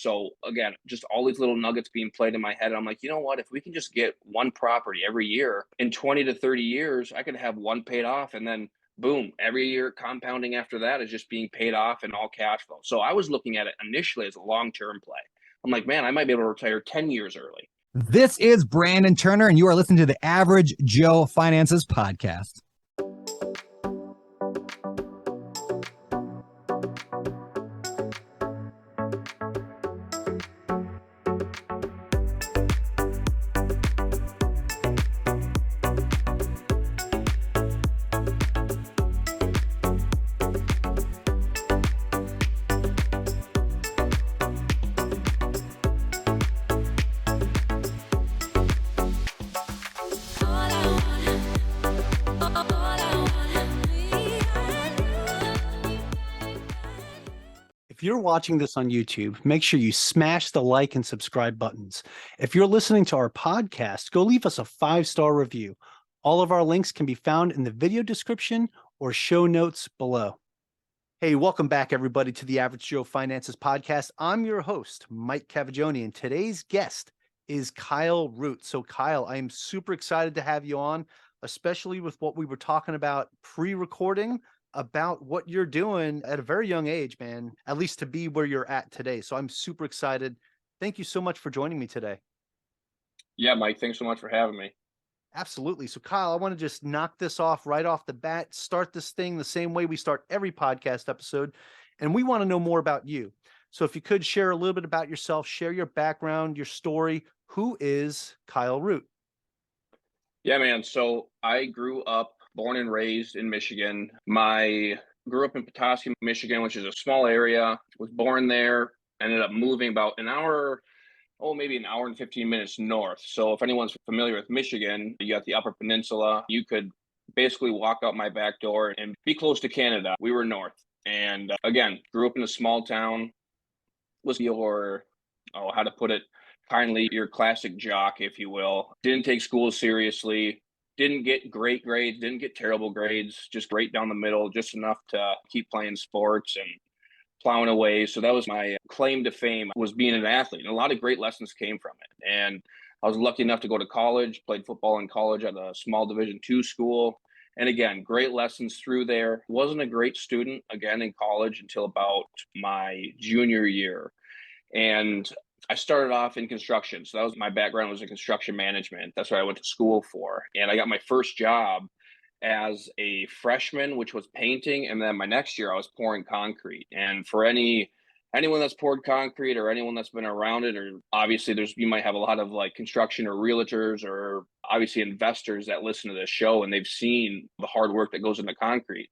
So again, just all these little nuggets being played in my head. I'm like, you know what? If we can just get one property every year, in 20 to 30 years, I could have one paid off, and then boom, every year compounding after that is just being paid off and all cash flow. So I was looking at it initially as a long-term play. I'm like, man, I might be able to retire 10 years early. This is Brandon Turner, and you are listening to the Average Joe Finances Podcast. If you're watching this on YouTube, make sure you smash the like and subscribe buttons. If you're listening to our podcast, go leave us a 5-star review. All of our links can be found in the video description or show notes below. Hey, welcome back, everybody, to the Average Joe Finances Podcast. I'm your host, Mike Cavaggioni, and today's guest is Kyle Root. So, Kyle, I am super excited to have you on, especially with what we were talking about pre-recording, about what you're doing at a very young age, man, at least to be where you're at today. So I'm super excited. Thank you so much for joining me today. Yeah, Mike, thanks so much for having me. Absolutely. So Kyle, I want to just knock this off right off the bat, start this thing the same way we start every podcast episode. And we want to know more about you. So if you could share a little bit about yourself, share your background, your story. Who is Kyle Root? Yeah, man. So I grew up, born and raised in Michigan. Grew up in Petoskey, Michigan, which is a small area. Was born there, ended up moving about maybe an hour and 15 minutes north. So if anyone's familiar with Michigan, you got the Upper Peninsula. You could basically walk out my back door and be close to Canada. We were north. And again, grew up in a small town. Was how to put it kindly, your classic jock, if you will. Didn't take school seriously. Didn't get great grades, didn't get terrible grades, just right down the middle, just enough to keep playing sports and plowing away. So that was my claim to fame, was being an athlete. And a lot of great lessons came from it. And I was lucky enough to go to college, played football in college at a small Division II school. And again, great lessons through there. Wasn't a great student, again, in college until about my junior year. And I started off in construction. So that was my background, was in construction management. That's what I went to school for. And I got my first job as a freshman, which was painting. And then my next year I was pouring concrete. And for anyone that's poured concrete or anyone that's been around it, or obviously you might have a lot of like construction or realtors or obviously investors that listen to this show, and they've seen the hard work that goes into concrete.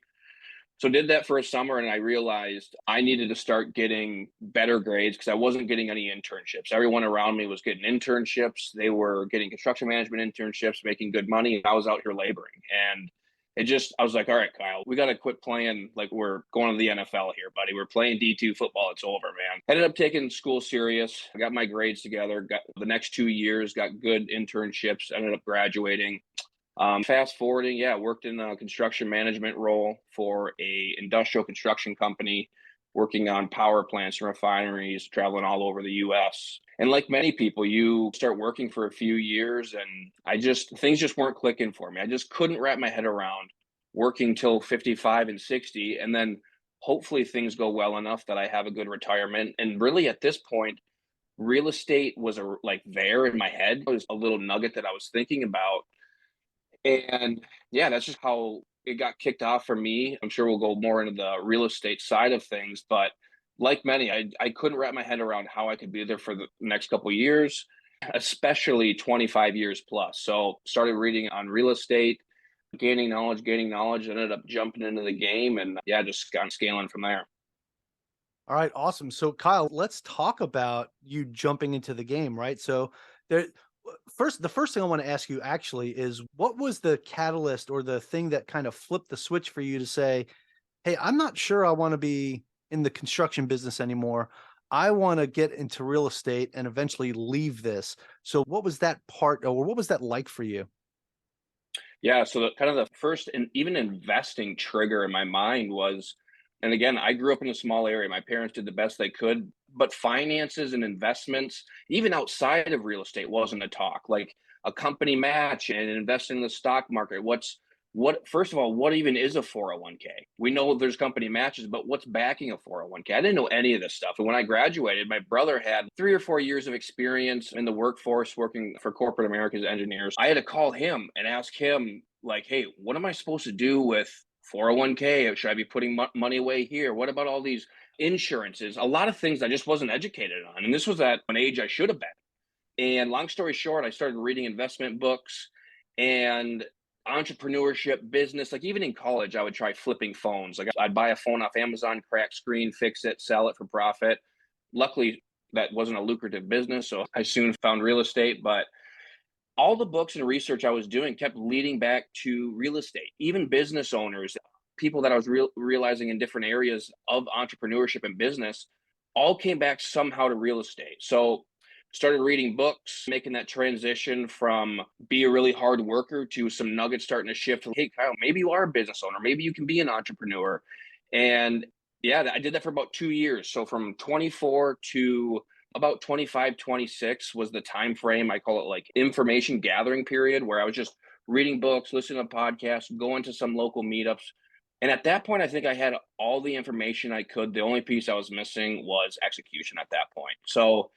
So did that for a summer, and I realized I needed to start getting better grades because I wasn't getting any internships. Everyone around me was getting internships. They were getting construction management internships, making good money. And I was out here laboring. And I was like, all right, Kyle, we got to quit playing like we're going to the NFL here, buddy. We're playing D2 football. It's over, man. Ended up taking school serious. I got my grades together, got the next 2 years, got good internships, ended up graduating. Fast forwarding, worked in a construction management role for a industrial construction company, working on power plants and refineries, traveling all over the US. And like many people, you start working for a few years and things just weren't clicking for me. I just couldn't wrap my head around working till 55 and 60. And then hopefully things go well enough that I have a good retirement. And really at this point, real estate was there in my head. It was a little nugget that I was thinking about. And that's just how it got kicked off for me. I'm sure we'll go more into the real estate side of things, but like many, I couldn't wrap my head around how I could be there for the next couple of years, especially 25 years plus. So started reading on real estate, gaining knowledge, ended up jumping into the game, and just got scaling from there. All right, awesome. So Kyle, let's talk about you jumping into the game, right? So the first thing I want to ask you actually is, what was the catalyst or the thing that kind of flipped the switch for you to say, hey, I'm not sure I want to be in the construction business anymore. I want to get into real estate and eventually leave this. So what was that part, or what was that like for you? Yeah, so the first and even investing trigger in my mind was, and again, I grew up in a small area. My parents did the best they could, but finances and investments, even outside of real estate, wasn't a talk. Like a company match and invest in the stock market. First of all, what even is a 401k? We know there's company matches, but what's backing a 401k? I didn't know any of this stuff. And when I graduated, my brother had 3 or 4 years of experience in the workforce working for corporate America's engineers. I had to call him and ask him, like, hey, what am I supposed to do with 401k? Should I be putting money away here? What about all these insurances? A lot of things I just wasn't educated on. And this was at an age I should have been. And long story short, I started reading investment books and entrepreneurship, business. Like even in college, I would try flipping phones. Like I'd buy a phone off Amazon, crack screen, fix it, sell it for profit. Luckily, that wasn't a lucrative business. So I soon found real estate. But all the books and research I was doing kept leading back to real estate, even business owners, people that I was realizing in different areas of entrepreneurship and business, all came back somehow to real estate. So started reading books, making that transition from be a really hard worker to some nuggets starting to shift. Hey, Kyle, maybe you are a business owner. Maybe you can be an entrepreneur. And yeah, I did that for about 2 years. So from 24 to about 25, 26 was the time frame. I call it like information gathering period, where I was just reading books, listening to podcasts, going to some local meetups. And at that point, I think I had all the information I could. The only piece I was missing was execution at that point. So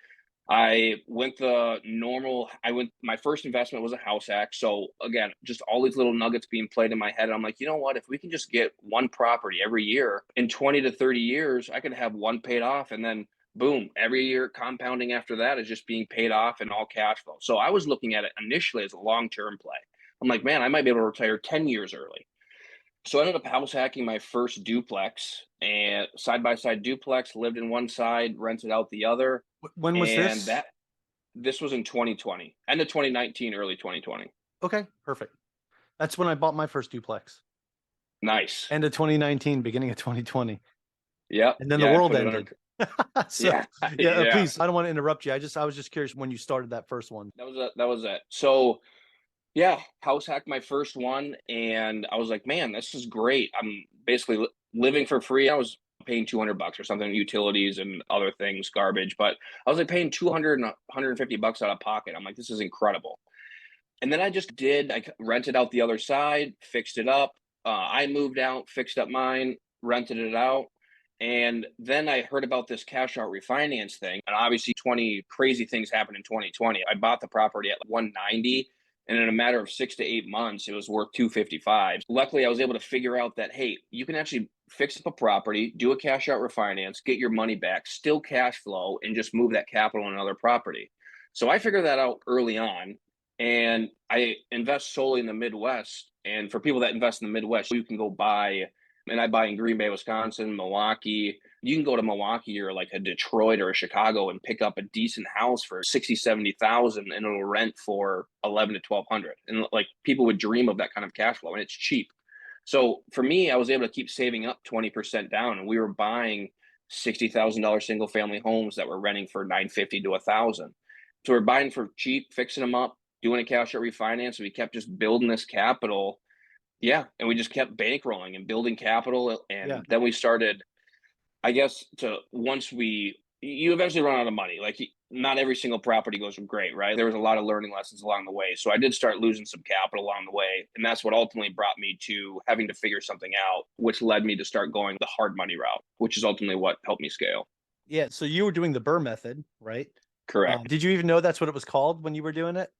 I went my first investment was a house hack. So again, just all these little nuggets being played in my head. I'm like, you know what? If we can just get one property every year in 20 to 30 years, I could have one paid off, and then boom, every year compounding after that is just being paid off and all cash flow. So I was looking at it initially as a long-term play. I'm like, man, I might be able to retire 10 years early. So I ended up house hacking my first duplex, and side-by-side duplex, lived in one side, rented out the other. When was And this? this was in 2020, end of 2019, early 2020. Okay, perfect. That's when I bought my first duplex. Nice. End of 2019, beginning of 2020. Yep. And then Yeah, the I world put it ended. So Yeah. yeah, Yeah. please, I don't want to interrupt you. I was just curious when you started that first one. That was it. So yeah, house hacked my first one, and I was like, man, this is great. I'm basically living for free. I was paying $200 or something, utilities and other things, garbage, but I was like paying 200 and $150 out of pocket. I'm like, this is incredible. And then I rented out the other side, fixed it up. I moved out, fixed up mine, rented it out. And then I heard about this cash out refinance thing. And obviously 20 crazy things happened in 2020. I bought the property at 190, and in a matter of 6 to 8 months, it was worth 255. Luckily, I was able to figure out that, hey, you can actually fix up a property, do a cash out refinance, get your money back, still cash flow, and just move that capital in another property. So I figured that out early on, and I invest solely in the Midwest. And for people that invest in the Midwest, you can go buy, and I buy in Green Bay, Wisconsin, Milwaukee. You can go to Milwaukee or like a Detroit or a Chicago and pick up a decent house for 60, 70,000, and it'll rent for 11 to 1200. And like people would dream of that kind of cash flow, and it's cheap. So for me, I was able to keep saving up 20% down, and we were buying $60,000 single family homes that were renting for 950 to 1,000. So we're buying for cheap, fixing them up, doing a cash out refinance. We kept just building this capital. Yeah. And we just kept bankrolling and building capital. Yeah. And then we started, I guess, you eventually run out of money. Like not every single property goes great, right? There was a lot of learning lessons along the way. So I did start losing some capital along the way. And that's what ultimately brought me to having to figure something out, which led me to start going the hard money route, which is ultimately what helped me scale. Yeah. So you were doing the BRRRR method, right? Correct. Did you even know that's what it was called when you were doing it?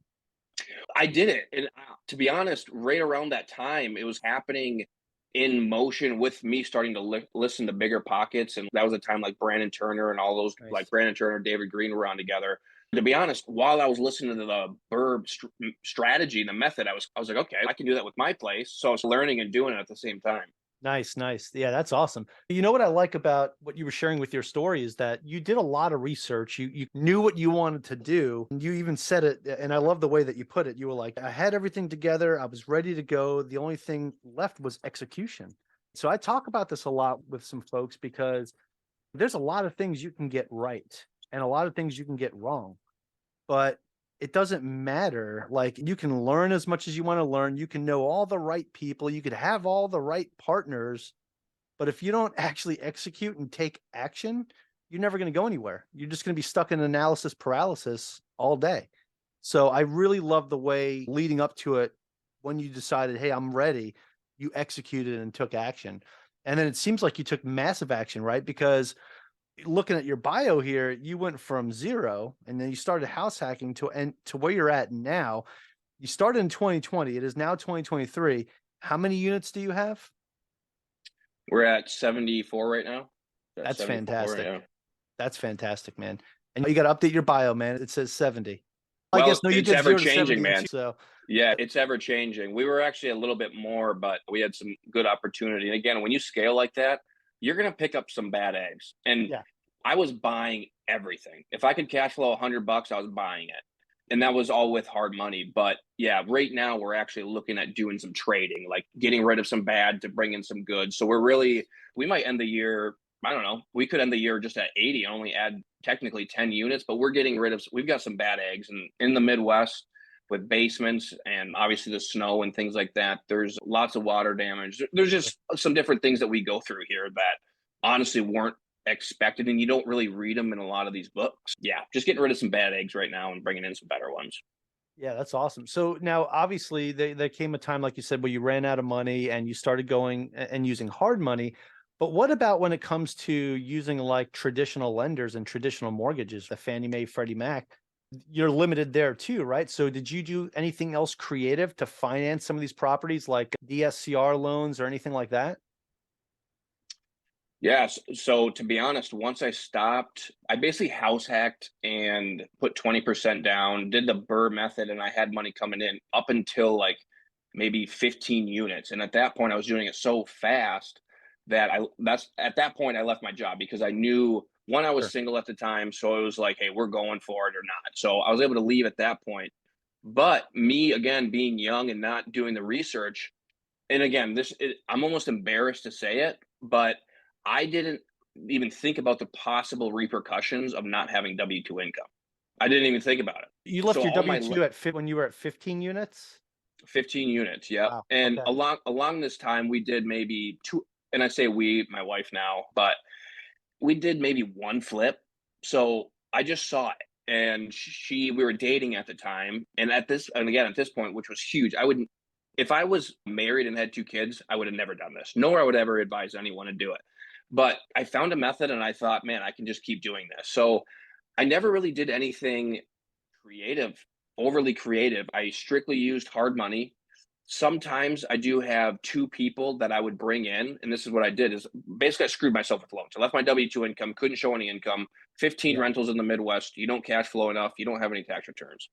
I did it. And to be honest, right around that time, it was happening in motion with me starting to listen to Bigger Pockets. And that was a time like Brandon Turner and all those, Nice. like Brandon Turner, David Green were on together. To be honest, while I was listening to the BRRRR strategy, the method, I was like, okay, I can do that with my place. So I was learning and doing it at the same time. Nice, nice. Yeah, that's awesome. You know what I like about what you were sharing with your story is that you did a lot of research. You knew what you wanted to do. And you even said it, and I love the way that you put it. You were like, I had everything together. I was ready to go. The only thing left was execution. So I talk about this a lot with some folks because there's a lot of things you can get right and a lot of things you can get wrong. But it doesn't matter. Like you can learn as much as you want to learn. You can know all the right people. You could have all the right partners. But if you don't actually execute and take action, you're never going to go anywhere. You're just going to be stuck in analysis paralysis all day. So I really love the way leading up to it, when you decided, hey, I'm ready, you executed and took action. And then it seems like you took massive action, right? Because looking at your bio here, you went from 0 and then you started house hacking to where you're at now. You started in 2020. It is now 2023. How many units do you have? We're at 74 right now. That's 74, fantastic. yeah. That's fantastic, man. And you got to update your bio, man. It says 70. I Well, guess no, you it's did ever 0 to changing, 70 man. so Yeah, it's ever changing. We were actually a little bit more, but we had some good opportunity. And again, when you scale like that, you're going to pick up some bad eggs. And yeah. I was buying everything. If I could cash flow $100, I was buying it. And that was all with hard money. But yeah, right now we're actually looking at doing some trading, like getting rid of some bad to bring in some good. So we might end the year, I don't know, we could end the year just at 80 and only add technically 10 units, but we've got some bad eggs. And in the Midwest, with basements and obviously the snow and things like that, there's lots of water damage. There's just some different things that we go through here that honestly weren't expected, and you don't really read them in a lot of these books. Yeah, just getting rid of some bad eggs right now and bringing in some better ones. Yeah, that's awesome. So now, obviously, there came a time, like you said, where you ran out of money and you started going and using hard money. But what about when it comes to using like traditional lenders and traditional mortgages, the Fannie Mae, Freddie Mac? You're limited there too, right? So did you do anything else creative to finance some of these properties, like DSCR loans or anything like that? Yes. So to be honest, once I stopped, I basically house hacked and put 20% down, did the BRRRR method, and I had money coming in up until like maybe 15 units. And at that point, I was doing it so fast that that's at that point I left my job because I knew, one, I was Sure. single at the time. So it was like, hey, we're going for it or not. So I was able to leave at that point. But me, again, being young and not doing the research, and again, I'm almost embarrassed to say it, but I didn't even think about the possible repercussions of not having W-2 income. I didn't even think about You it. left So your all W-2 when you were at 15 units? 15 units, yep. Wow. And Okay. along this time, we did maybe two, and I say we, my wife now, but we did maybe one flip. So I just saw it. And we were dating at the time. And again, at this point, which was huge, I wouldn't, if I was married and had two kids, I would have never done this, nor I would ever advise anyone to do it. But I found a method and I thought, man, I can just keep doing this. So I never really did anything creative, overly creative. I strictly used hard money. Sometimes I do have two people that I would bring in, and this is what I did: is basically I screwed myself with loans. I left my W-2 income, couldn't show any income. 15 Yeah. rentals in the Midwest. You don't cash flow enough. You don't have any tax returns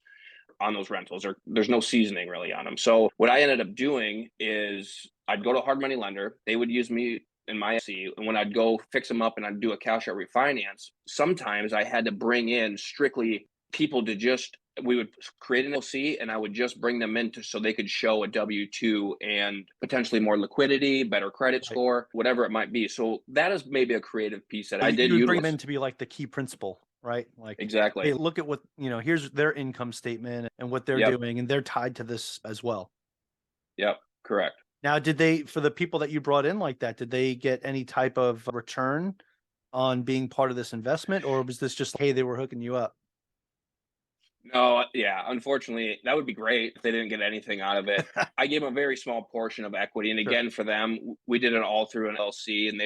on those rentals, or there's no seasoning really on them. So what I ended up doing is I'd go to a hard money lender. They would use me in my C, and when I'd go fix them up and I'd do a cash out refinance, sometimes I had to bring in strictly people to just, we would create an LC and I would just bring them in so they could show a W-2 and potentially more liquidity, better credit Right. score, whatever it might be. So that is maybe a creative piece that So I did you would bring them utilize. in to be like the key principal, right? Like, Exactly. hey, look at what, here's their income statement and what they're Yep. doing, and they're tied to this as well. Yep. Correct. Now, for the people that you brought in like that, did they get any type of return on being part of this investment, or was this just, hey, they were hooking you up? No, yeah, unfortunately, that would be great if they didn't get anything out of it. I gave them a very small portion of equity, and Sure. again, for them, we did it all through an LC, and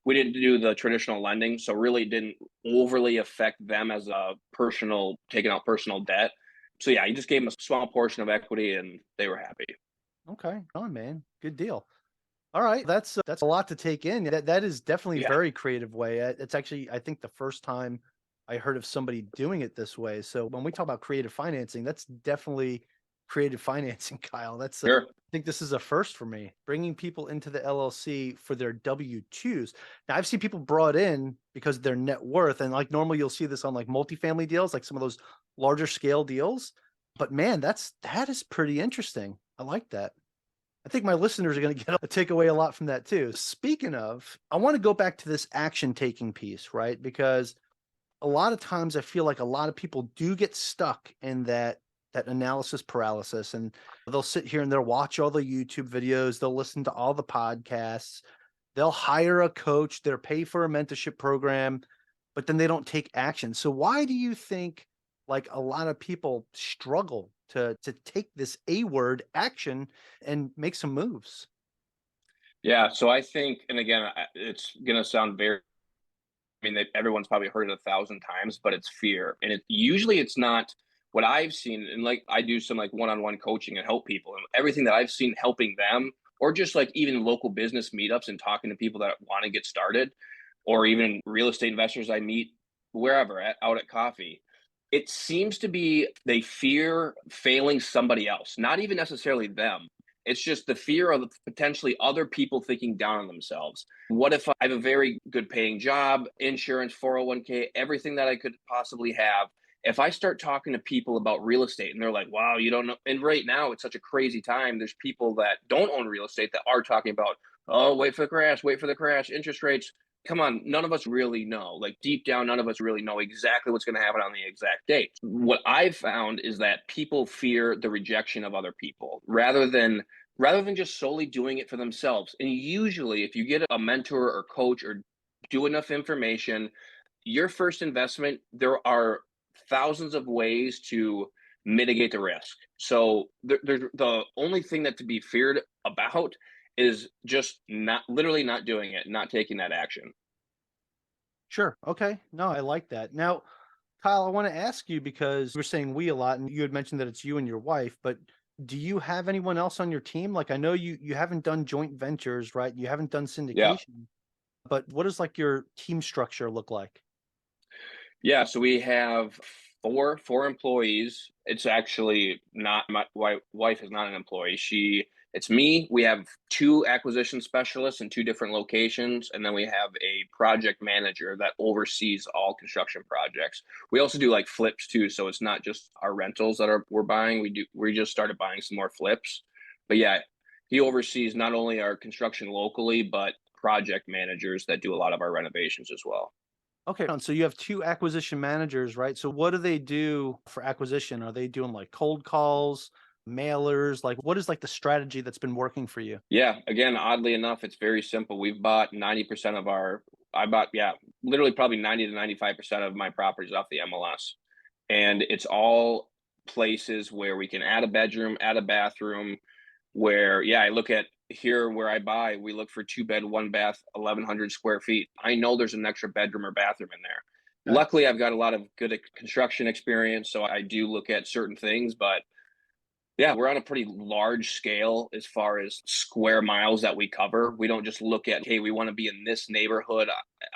we didn't do the traditional lending, so really didn't overly affect them as a personal, taking out personal debt. So yeah, you just gave them a small portion of equity, and they were happy. Okay. On, man. Good deal. All right. That's a lot to take in. That is definitely a Yeah, very creative way. It's actually, I think, the first time I heard of somebody doing it this way. So when we talk about creative financing, that's definitely creative financing, Kyle. I sure. think this is a first for me, bringing people into the LLC for their W-2s. Now, I've seen people brought in because of their net worth, and like normally you'll see this on like multifamily deals, like some of those larger scale deals. But man, that is pretty interesting. I like that. I think my listeners are going to get take away a lot from that too. Speaking of, I want to go back to this action taking piece, right? Because a lot of times I feel like a lot of people do get stuck in that analysis paralysis, and they'll sit here and they'll watch all the YouTube videos, they'll listen to all the podcasts, they'll hire a coach, they'll pay for a mentorship program, but then they don't take action. So why do you think like a lot of people struggle to take this A word action and make some moves? Yeah, so I think, and again, it's gonna sound very. I mean, everyone's probably heard it 1,000 times, but it's fear, and it's not what I've seen. And like I do some like one-on-one coaching and help people, and everything that I've seen helping them, or just like even local business meetups and talking to people that want to get started, or even real estate investors I meet wherever out at coffee. It seems to be they fear failing somebody else, not even necessarily them. It's just the fear of potentially other people thinking down on themselves. What if I have a very good paying job, insurance, 401k, everything that I could possibly have? If I start talking to people about real estate and they're like, wow, you don't know. And right now, it's such a crazy time. There's people that don't own real estate that are talking about, oh, wait for the crash, interest rates. Come on, none of us really know. Like deep down, none of us really know exactly what's going to happen on the exact date. What I've found is that people fear the rejection of other people rather than just solely doing it for themselves. And usually, if you get a mentor or coach or do enough information, your first investment, there are thousands of ways to mitigate the risk. So the only thing that to be feared about is just not literally not doing it, not taking that action. Sure. Okay. No, I like that. Now, Kyle, I want to ask you because we're saying we a lot, and you had mentioned that it's you and your wife, but do you have anyone else on your team? Like I know you haven't done joint ventures, right? You haven't done Yeah. syndication, but what does like your team structure look like? Yeah, so we have four employees. It's actually not my wife is not an employee. It's me. We have two acquisition specialists in two different locations, and then we have a project manager that oversees all construction projects. We also do like flips too, so it's not just our rentals that we're buying. We just started buying some more flips. But yeah, he oversees not only our construction locally, but project managers that do a lot of our renovations as well. Okay, so you have two acquisition managers, right? So what do they do for acquisition? Are they doing like cold calls, mailers? Like what is like the strategy that's been working for you? Yeah, again, oddly enough, it's very simple. We've bought 90% of our I bought, yeah, literally probably 90 to 95% of my properties off the MLS. And it's all places where we can add a bedroom, add a bathroom, where, yeah, I look at here where I buy, we look for two bed, one bath, 1,100 square feet. I know there's an extra bedroom or bathroom in there. Okay. Luckily, I've got a lot of good construction experience, so I do look at certain things, but yeah, we're on a pretty large scale as far as square miles that we cover. We don't just look at, hey, we want to be in this neighborhood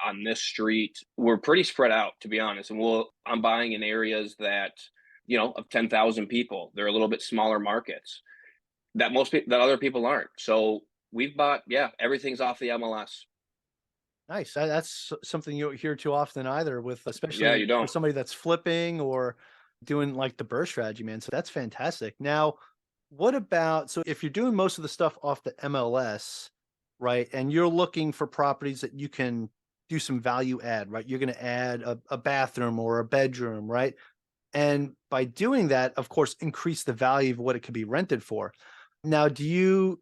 on this street. We're pretty spread out, to be honest. And I'm buying in areas that, of 10,000 people. They're a little bit smaller markets that that other people aren't. So we've bought, yeah, everything's off the MLS. Nice. That's something you don't hear too often either with Yeah, especially you for don't. somebody that's flipping or doing like the burst strategy, man. So that's fantastic. Now, what about so if you're doing most of the stuff off the MLS, right? And you're looking for properties that you can do some value add, right? You're going to add a bathroom or a bedroom, right? And by doing that, of course, increase the value of what it could be rented for. Now, do you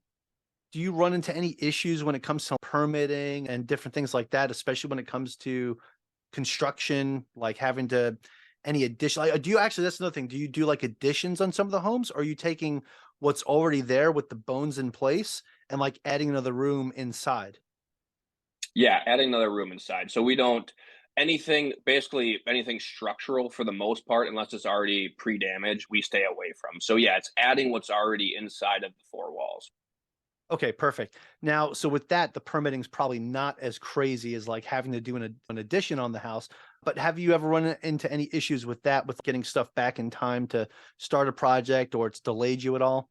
run into any issues when it comes to permitting and different things like that, especially when it comes to construction, like having to any addition? Like, do you actually? That's another thing. Do you do like additions on some of the homes, or are you taking what's already there with the bones in place and like adding another room inside? Yeah, adding another room inside. So we don't basically anything structural for the most part, unless it's already pre-damaged, we stay away from. So yeah, it's adding what's already inside of the four walls. Okay, perfect. Now, so with that, the permitting's probably not as crazy as like having to do an addition on the house. But have you ever run into any issues with that, with getting stuff back in time to start a project, or it's delayed you at all?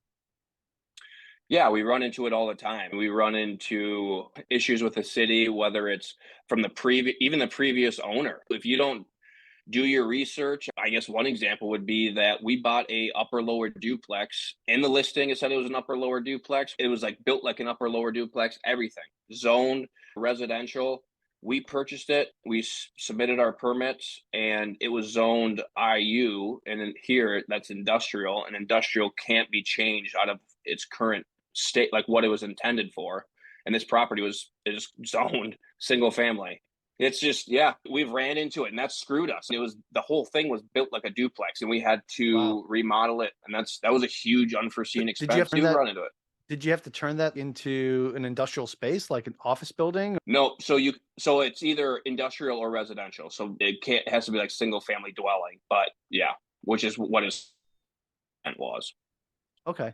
Yeah, we run into it all the time. We run into issues with the city, whether it's from even the previous owner. If you don't do your research, I guess one example would be that we bought a upper lower duplex. In the listing, it said it was an upper lower duplex. It was like built like an upper lower duplex, everything zoned residential. We purchased it. We submitted our permits, and it was zoned IU. And then here, that's industrial, and industrial can't be changed out of its current state, like what it was intended for. And this property is zoned single family. It's just, yeah, we've ran into it and that screwed us. The whole thing was built like a duplex and we had Wow. to remodel it. And that was a huge unforeseen Did you have expense. to turn You'd that? run into it. Did you have to turn that into an industrial space, like an office building? No, so it's either industrial or residential. So it has to be like single family dwelling. But yeah, which is what his intent was. Okay.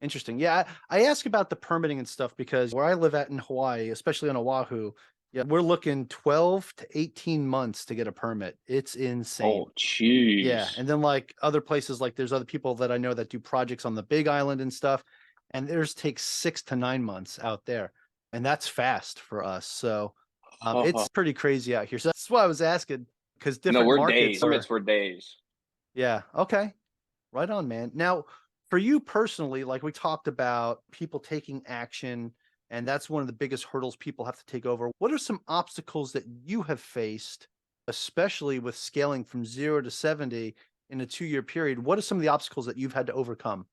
Interesting. Yeah, I ask about the permitting and stuff because where I live at in Hawaii, especially on Oahu, yeah, we're looking 12 to 18 months to get a permit. It's insane. Oh, Yeah. jeez. And then like other places, like there's other people that I know that do projects on the Big Island and stuff, and theirs takes 6 to 9 months out there. And that's fast for us. So it's pretty crazy out here. So that's why I was asking, because No, different we're markets days. are, Permits were days. yeah. Okay. Right on, man. Now, for you personally, like we talked about people taking action, and that's one of the biggest hurdles people have to take over. What are some obstacles that you have faced, especially with scaling from 0 to 70 in a 2 year period? What are some of the obstacles that you've had to overcome?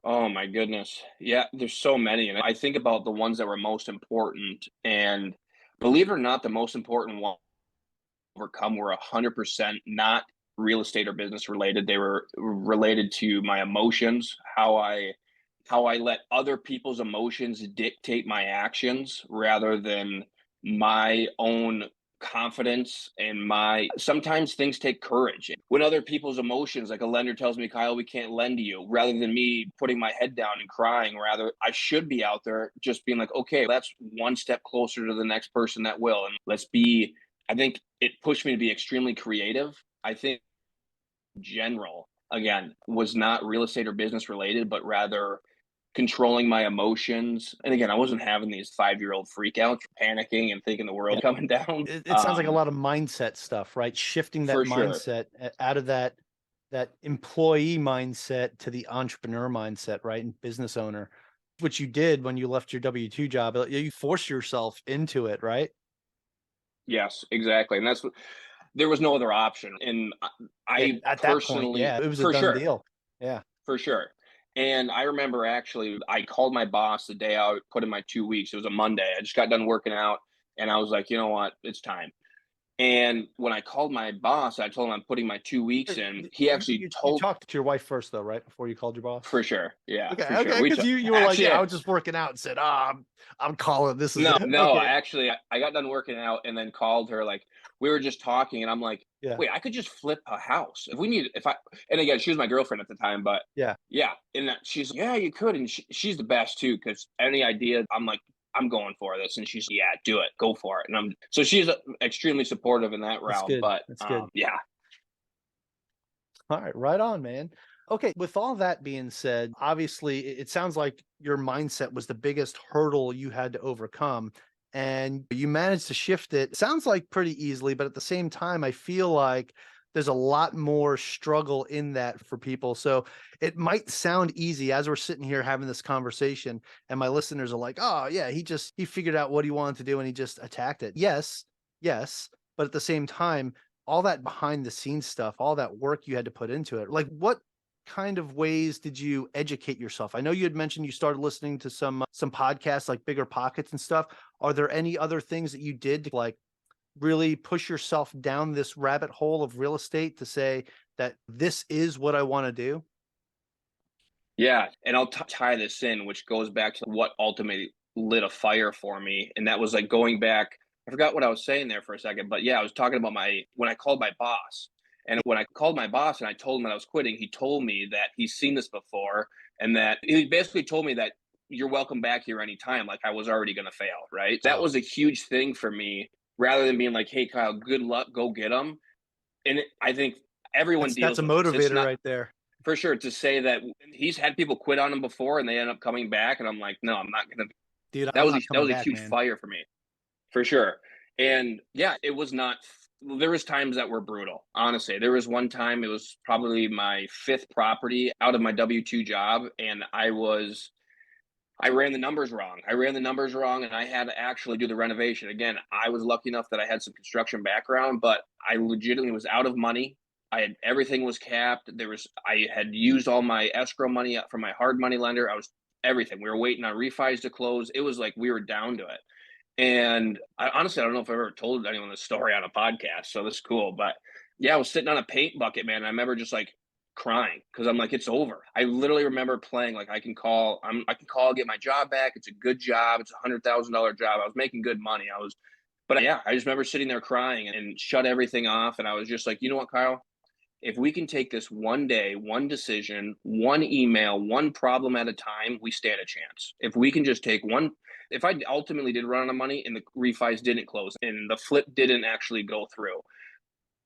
Oh my goodness. Yeah, there's so many. And I think about the ones that were most important. And believe it or not, the most important one to overcome were 100% not real estate or business related. They were related to my emotions, how I let other people's emotions dictate my actions rather than my own confidence and my sometimes things take courage when other people's emotions, like a lender tells me, Kyle, we can't lend to you, rather than me putting my head down and crying. Rather, I should be out there just being like, okay, that's one step closer to the next person that will, and let's be. I think it pushed me to be extremely creative. I think general, again, was not real estate or business related, but rather controlling my emotions. And again, I wasn't having these 5-year-old freakouts, panicking and thinking the Yeah. world coming down. It sounds like a lot of mindset stuff, right? Shifting that For sure. mindset out of that employee mindset to the entrepreneur mindset, right? And business owner, which you did when you left your W-2 job. You forced yourself into it, right? Yes, exactly. And that's what there was no other option. And I At that point, personally, yeah, it was a for done sure, deal. Yeah. for sure. And I remember actually, I called my boss the day I put in my 2 weeks. It was a Monday. I just got done working out and I was like, you know what? It's time. And when I called my boss, I told him I'm putting my 2 weeks in. He actually You told, talked to your wife first though, right? Before you called your boss? for sure. Yeah, Okay, for sure. okay, because you were like, Actually, "Yeah, I was just working out," and said, "Ah, I'm calling, this is no, it." no, Okay. actually, I got done working out and then called her, like, we were just talking, and I'm like, Yeah, "Wait, I could just flip a house. If I," and again, she was my girlfriend at the time, but yeah. yeah, and that she's, "Yeah, you could," and she's the best too, because any idea, I'm like, "I'm going for this," and she's, "Yeah, do it. Go for it." And so she's, extremely supportive in that That's realm, good, but, that's good. yeah. All right, right on, man. Okay, with all that being said, obviously, it sounds like your mindset was the biggest hurdle you had to overcome, and you managed to shift it. Sounds like pretty easily, but at the same time, I feel like there's a lot more struggle in that for people. So it might sound easy as we're sitting here having this conversation, and my listeners are like, "Oh, yeah, he figured out what he wanted to do and he just attacked it." Yes, yes, but at the same time, all that behind the scenes stuff, all that work you had to put into it. Like what kind of ways did you educate yourself? I know you had mentioned you started listening to some podcasts like Bigger Pockets and stuff. Are there any other things that you did to like really push yourself down this rabbit hole of real estate to say that this is what I want to do? Yeah, and I'll tie this in, which goes back to what ultimately lit a fire for me, and that was, like, going back. I forgot what I was saying there for a second, but yeah, I was talking about my when I called my boss, and when I called my boss and I told him that I was quitting, he told me that he's seen this before, and that he basically told me that, "You're welcome back here anytime," like I was already gonna fail, right? That Wow. was a huge thing for me, rather than being like, "Hey, Kyle, good luck, go get them." And I think everyone That's deals a with this. It's motivator not right there. for sure, to say that he's had people quit on him before and they end up coming back, and I'm like, "No, I'm not gonna." Dude, That I'm was not that coming was a back, huge man. fire for me, for sure. And yeah, it was not there was times that were brutal, honestly. There was one time, it was probably my 5th property out of my W-2 job, and I ran the numbers wrong. I ran the numbers wrong, and I had to actually do the renovation. Again, I was lucky enough that I had some construction background, but I legitimately was out of money. I had everything was capped. I had used all my escrow money from my hard money lender. I was everything. We were waiting on refis to close. It was like we were down to it. And I honestly, I don't know if I've ever told anyone this story on a podcast, so this is cool. But yeah, I was sitting on a paint bucket, man. And I remember just like crying because I'm like, it's over. I literally remember playing like I can call, get my job back. It's a good job. It's $100,000 job. I was making good money. But yeah, I just remember sitting there crying and shut everything off. And I was just like, you know what, Kyle? If we can take this one day, one decision, one email, one problem at a time, we stand a chance. If we can just take one, if I ultimately did run out of money and the refis didn't close and the flip didn't actually go through,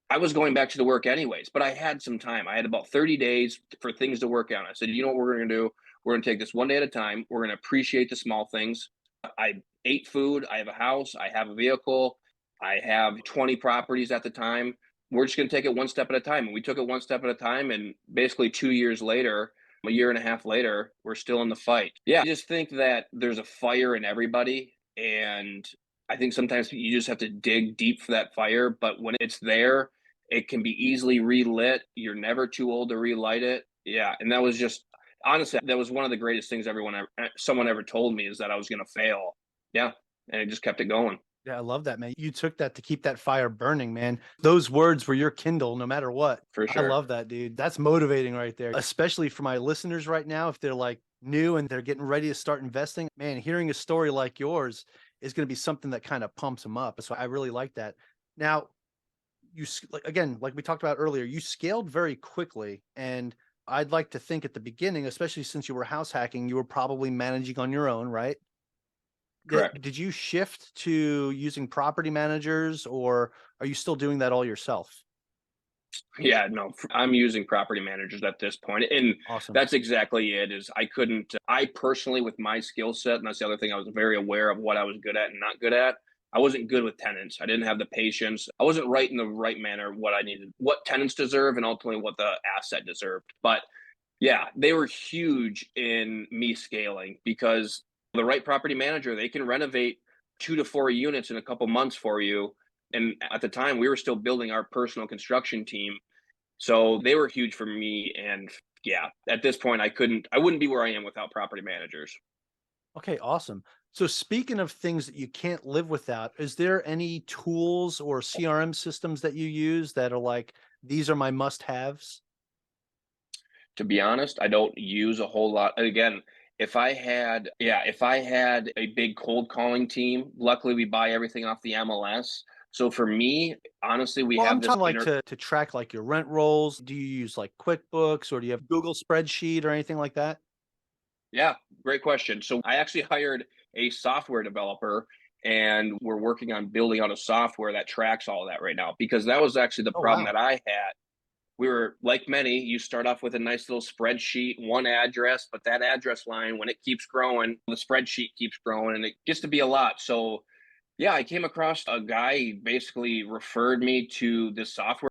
I was going back to the work anyways, but I had some time. I had about 30 days for things to work out. I said, you know what we're going to do? We're going to take this one day at a time. We're going to appreciate the small things. I ate food. I have a house. I have a vehicle. I have 20 properties at the time. We're just going to take it one step at a time. And we took it one step at a time. And basically 2 years later, a year and a half later, we're still in the fight. Yeah, I just think that there's a fire in everybody. And I think sometimes you just have to dig deep for that fire. But when it's there, it can be easily relit. You're never too old to relight it. Yeah, and that was just honestly, that was one of the greatest things someone ever told me is that I was gonna fail. Yeah, and it just kept it going Yeah, I love that, man. You took that to keep that fire burning, man. Those words were your Kindle no matter what. for I sure. love that, dude. That's motivating right there, especially for my listeners right now. If they're like new and they're getting ready to start investing, man, hearing a story like yours is going to be something that kind of pumps them up. So I really like that. Now, like again, like we talked about earlier, you scaled very quickly. And I'd like to think at the beginning, especially since you were house hacking, you were probably managing on your own, right? Correct. Did you shift to using property managers, or are you still doing that all yourself? Yeah, no, I'm using property managers at this point, and Awesome. that's exactly it. Is I couldn't, I personally, with my skill set, and that's the other thing, I was very aware of what I was good at and not good at. I wasn't good with tenants. I didn't have the patience. I wasn't right in the right manner what I needed, what tenants deserve, and ultimately what the asset deserved. But yeah, they were huge in me scaling because the right property manager, they can renovate 2 to 4 units in a couple months for you. And at the time, we were still building our personal construction team, so they were huge for me. And yeah, at this point, I wouldn't be where I am without property managers. Okay, awesome. So speaking of things that you can't live without, is there any tools or CRM systems that you use that are like, these are my must-haves? To be honest, I don't use a whole lot. Again, if I had a big cold calling team, luckily we buy everything off the MLS. So for me, honestly, we Well, I'm have this talking like inner to track like your rent rolls. Do you use like QuickBooks or do you have Google spreadsheet or anything like that? Yeah, great question. So I actually hired a software developer and we're working on building out a software that tracks all of that right now because that was actually the Oh, problem wow. that I had. We were like many, you start off with a nice little spreadsheet, one address, but that address line, when it keeps growing, the spreadsheet keeps growing and it gets to be a lot. So yeah, I came across a guy, he basically referred me to this software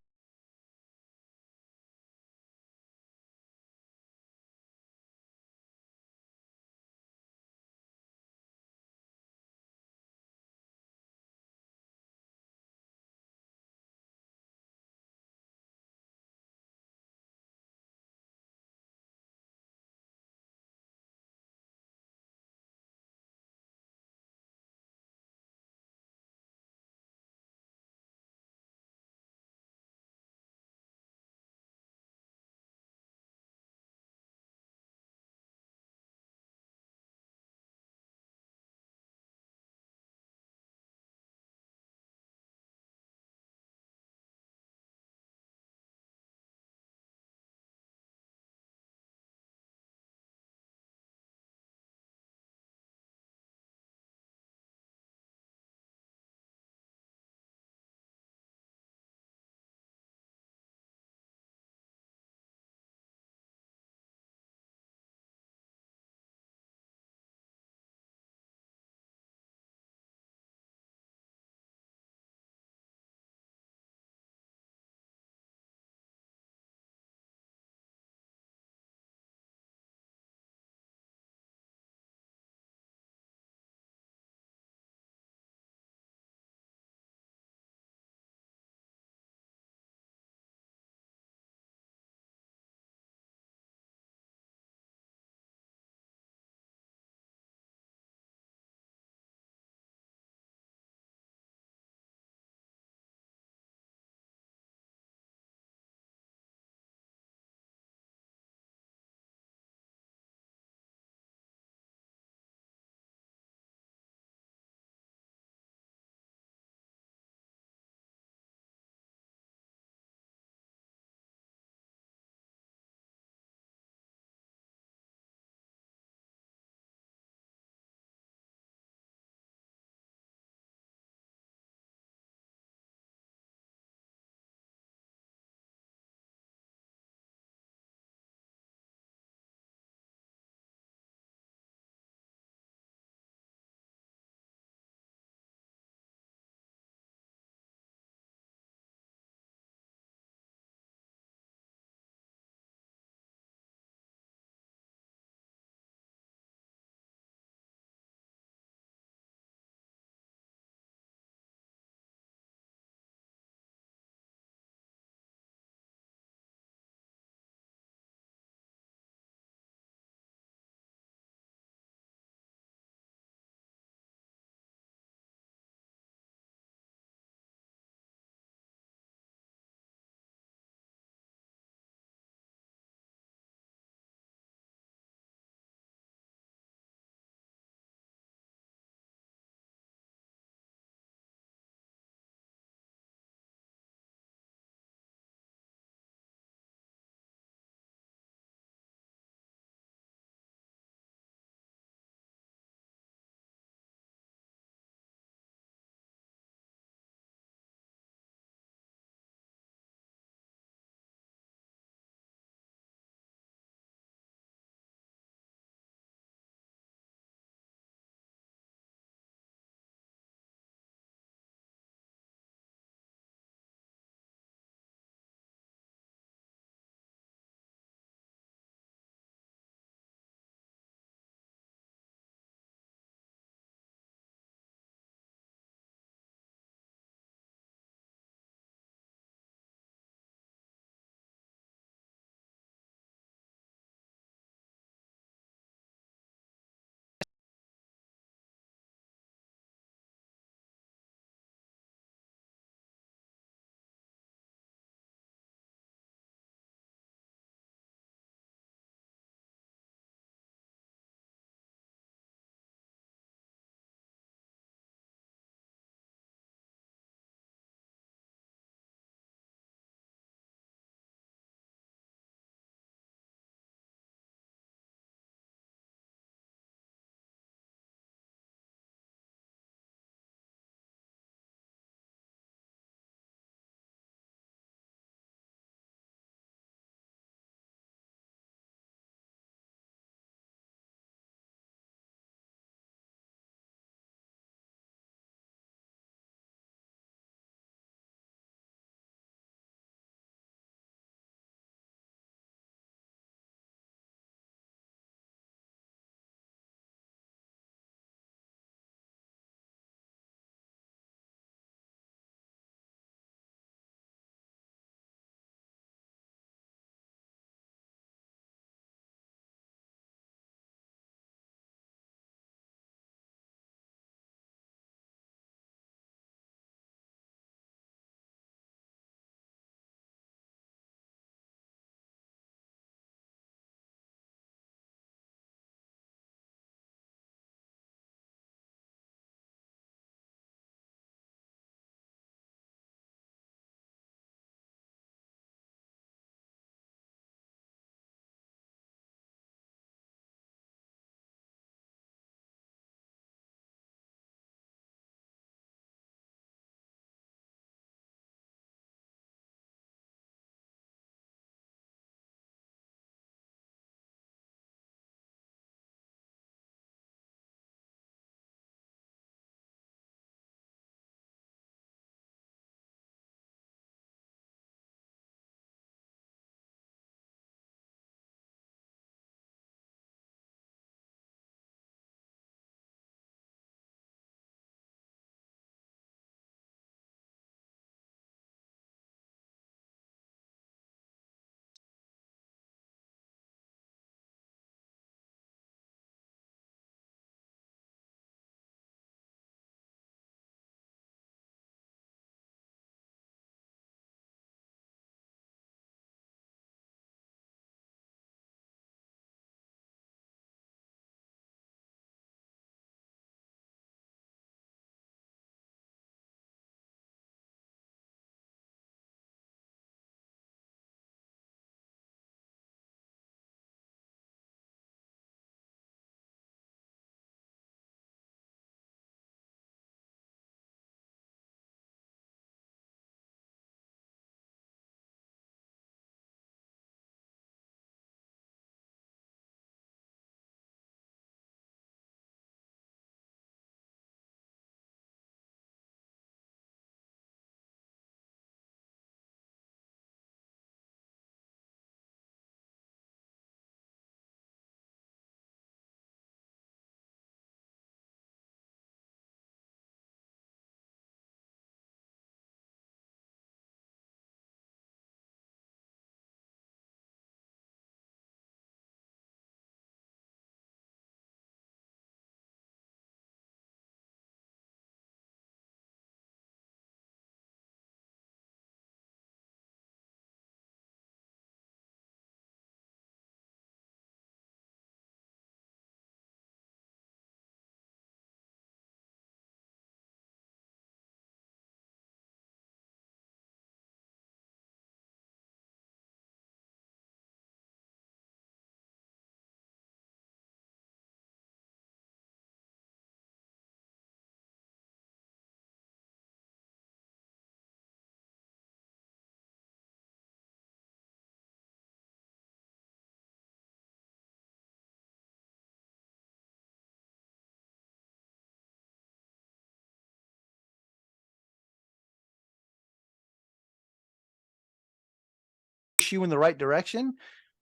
push you in the right direction,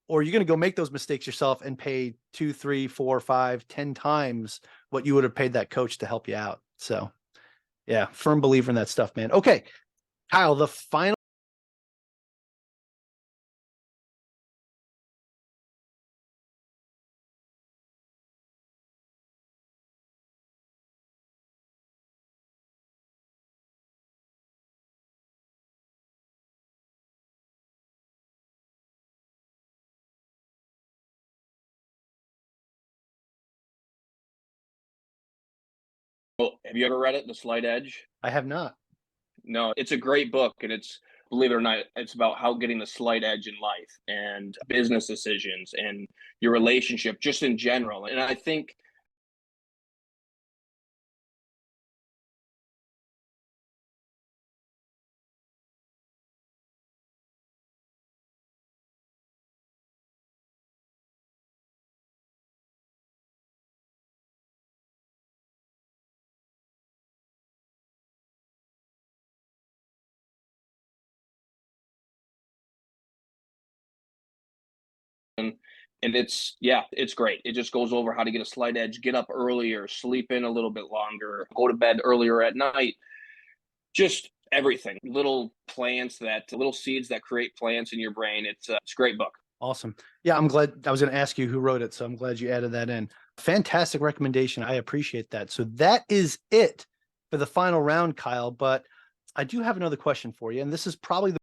or you're going to go make those mistakes yourself and pay 2, 3, 4, 5, 10 times what you would have paid that coach to help you out. So yeah, firm believer in that stuff, man. Okay, Kyle, the final. Well, have you ever read it, The Slight Edge? I have not. No, it's a great book, and it's, believe it or not, it's about how getting the slight edge in life and business decisions and your relationship just in general. And I think and it's, yeah, it's great. It just goes over how to get a slight edge, get up earlier, sleep in a little bit longer, go to bed earlier at night, just everything. Little plants that little seeds that create plants in your brain. It's a great book. Awesome. Yeah, I'm glad. I was going to ask you who wrote it, so I'm glad you added that in. Fantastic recommendation. I appreciate that. So that is it for the final round, Kyle. But I do have another question for you, and this is probably the